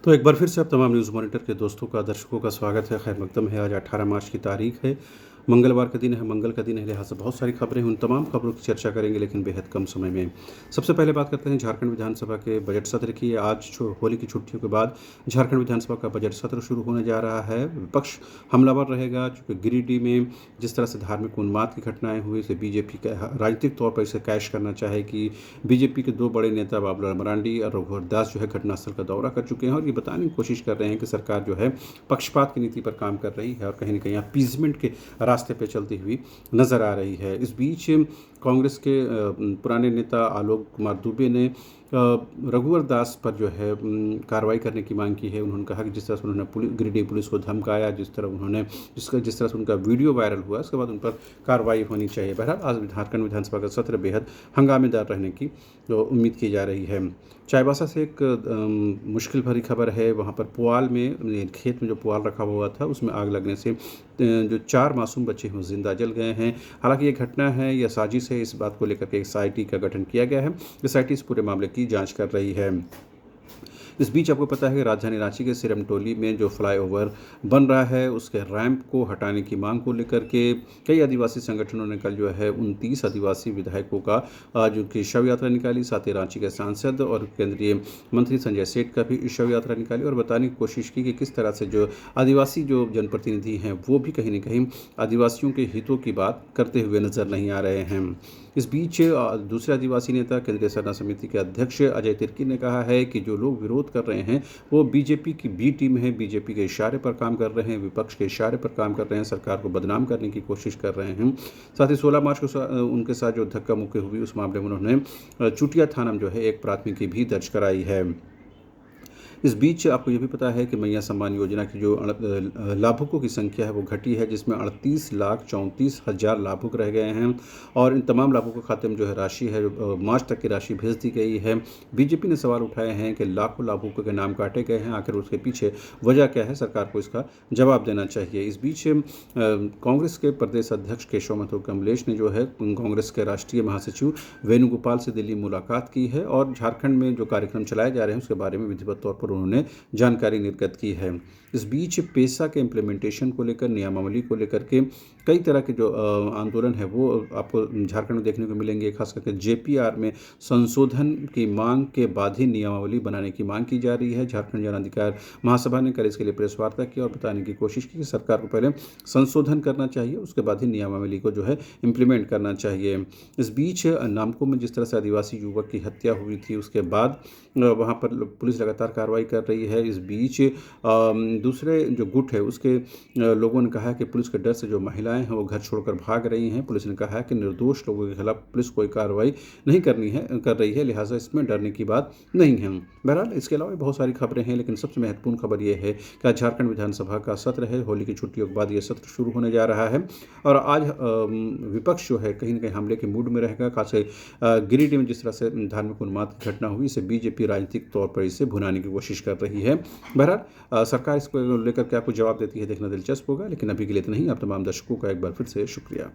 तो एक बार फिर से आप तमाम न्यूज़ मॉनिटर के दोस्तों का दर्शकों का स्वागत है। खैर मकदम है। आज 18 मार्च की तारीख है, मंगलवार का दिन है, मंगल का दिन है, लिहाजा बहुत सारी खबरें हैं। उन तमाम खबरों की चर्चा करेंगे लेकिन बेहद कम समय में। सबसे पहले बात करते हैं झारखंड विधानसभा के बजट सत्र की। आज होली की छुट्टियों के बाद झारखंड विधानसभा का बजट सत्र शुरू होने जा रहा है। विपक्ष हमलावर रहेगा, चूँकि गिरिडीह में जिस तरह से धार्मिक उन्माद की घटनाएं हुई, इसे बीजेपी का राजनीतिक तौर पर इसे कैश करना चाहेगी। बीजेपी के दो बड़े नेता बाबूलाल मरांडी और रघुवर दास जो है घटनास्थल का दौरा कर चुके हैं और ये बताने की कोशिश कर रहे हैं कि सरकार जो है पक्षपात की नीति पर काम कर रही है और कहीं न कहीं अपीजमेंट के रास्ते पे चलती हुई नज़र आ रही है। इस बीच कांग्रेस के पुराने नेता आलोक कुमार दूबे ने रघुवर दास पर जो है कार्रवाई करने की मांग की है। उन्होंने कहा कि जिस तरह से उन्होंने गिरिडीह पुलिस को धमकाया, जिस तरह से उनका वीडियो वायरल हुआ, उसके बाद उन पर कार्रवाई होनी चाहिए। बहरहाल आज झारखंड विधानसभा का सत्र बेहद हंगामेदार रहने की उम्मीद की जा रही है। चाईबासा से एक मुश्किल भरी खबर है। वहाँ पर पुआल में, खेत में जो पुआल रखा हुआ था उसमें आग लगने से जो 4 मासूम बच्चे हैं वो जिंदा जल गए हैं। हालांकि ये घटना है या साजिश है, इस बात को लेकर के एसआईटी का गठन किया गया है। एसआईटी इस पूरे मामले की जांच कर रही है। इस बीच आपको पता है कि राजधानी रांची के सिरमटोली में जो फ्लाईओवर बन रहा है उसके रैंप को हटाने की मांग को लेकर के कई आदिवासी संगठनों ने कल जो है 29 आदिवासी विधायकों का जो कि शव यात्रा निकाली। साथ ही रांची के सांसद और केंद्रीय मंत्री संजय सेठ का भी शव यात्रा निकाली और बताने की कोशिश की कि किस तरह से जो आदिवासी जो जनप्रतिनिधि हैं वो भी कहीं न कहीं आदिवासियों के हितों की बात करते हुए नजर नहीं आ रहे हैं। इस बीच दूसरे आदिवासी नेता केंद्रीय सरना समिति के अध्यक्ष अजय तिर्की ने कहा है कि जो लोग विरोध कर रहे हैं वो बीजेपी की बी टीम है, बीजेपी के इशारे पर काम कर रहे हैं, विपक्ष के इशारे पर काम कर रहे हैं, सरकार को बदनाम करने की कोशिश कर रहे हैं। साथ ही 16 मार्च को उनके साथ जो धक्का मुक्की हुई उस मामले में उन्होंने चुटिया थाना में जो है एक प्राथमिकी भी दर्ज कराई है। इस बीच आपको ये भी पता है कि मैया सम्मान योजना की जो लाभुकों की संख्या है वो घटी है, जिसमें 38,34,000 लाभुक रह गए हैं और इन तमाम लाभुकों के खाते में जो है राशि है मार्च तक की राशि भेज दी गई है। बीजेपी ने सवाल उठाए हैं कि लाखों लाभुकों के नाम काटे गए हैं, आखिर उसके पीछे वजह क्या है, सरकार को इसका जवाब देना चाहिए। इस बीच कांग्रेस के प्रदेश अध्यक्ष केशव महतो कमलेश ने जो है कांग्रेस के राष्ट्रीय महासचिव वेणुगोपाल से दिल्ली मुलाकात की है और झारखंड में जो कार्यक्रम चलाए जा रहे हैं उसके बारे में विधिवत तौर पर उन्होंने जानकारी निर्गत की है। इस बीच पेसा के इम्प्लीमेंटेशन को लेकर, नियमावली को लेकर के कई तरह के जो आंदोलन है वो आपको झारखंड में देखने को मिलेंगे। खास करके जेपीआर में संशोधन की मांग के बाद ही नियमावली बनाने की मांग की जा रही है। झारखंड जन अधिकार महासभा ने कल इसके लिए प्रेस वार्ता की और बताने की कोशिश की कि सरकार को पहले संशोधन करना चाहिए, उसके बाद ही नियमावली को जो है इम्प्लीमेंट करना चाहिए। इस बीच नामको में जिस तरह से आदिवासी युवक की हत्या हुई थी उसके बाद वहाँ पर पुलिस लगातार कार्रवाई कर रही है। इस बीच दूसरे जो गुट है उसके लोगों ने कहा कि पुलिस के डर से जो महिलाएं हैं वो घर छोड़कर भाग रही हैं। पुलिस ने कहा है कि निर्दोष लोगों के खिलाफ पुलिस कोई कार्रवाई नहीं कर रही है, लिहाजा इसमें डरने की बात नहीं है। बहरहाल इसके अलावा बहुत सारी खबरें हैं लेकिन सबसे महत्वपूर्ण खबर यह है कि आज झारखंड विधानसभा का सत्र है। होली की छुट्टियों के बाद ये सत्र शुरू होने जा रहा है और आज विपक्ष जो है कहीं न कहीं हमले के मूड में रहेगा। खासकर गिरिडीह में जिस तरह से धार्मिक उन्माद की घटना हुई, इसे बीजेपी राजनीतिक तौर पर इसे भुनाने की कोशिश कर रही है। बहरहाल सरकार इसको लेकर क्या कुछ जवाब देती है देखना दिलचस्प होगा, लेकिन अभी के लिए इतना ही। आप तमाम दर्शकों का एक बार फिर से शुक्रिया।